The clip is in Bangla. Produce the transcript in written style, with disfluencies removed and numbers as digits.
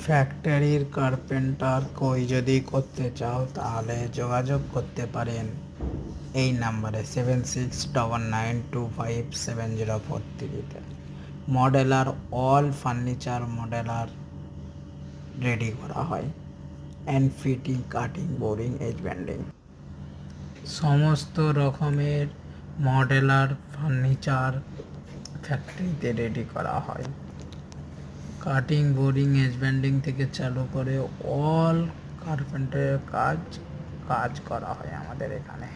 ফ্যাক্টরির কার্পেন্টার কই যদি করতে চাও তাহলে যোগাযোগ করতে পারেন এই নাম্বারে 7699257043-তে। Modular all furniture modular ready করা হয়, and fitting, cutting, boring, edge banding, সমস্ত রকমের মডেলার ফার্নিচার ফ্যাক্টরিতে রেডি করা হয়। কাটিং, বোরিং, এজ ব্যান্ডিং থেকে চালু করে অল কার্পেন্টারের কাজ করা হয় আমাদের এখানে।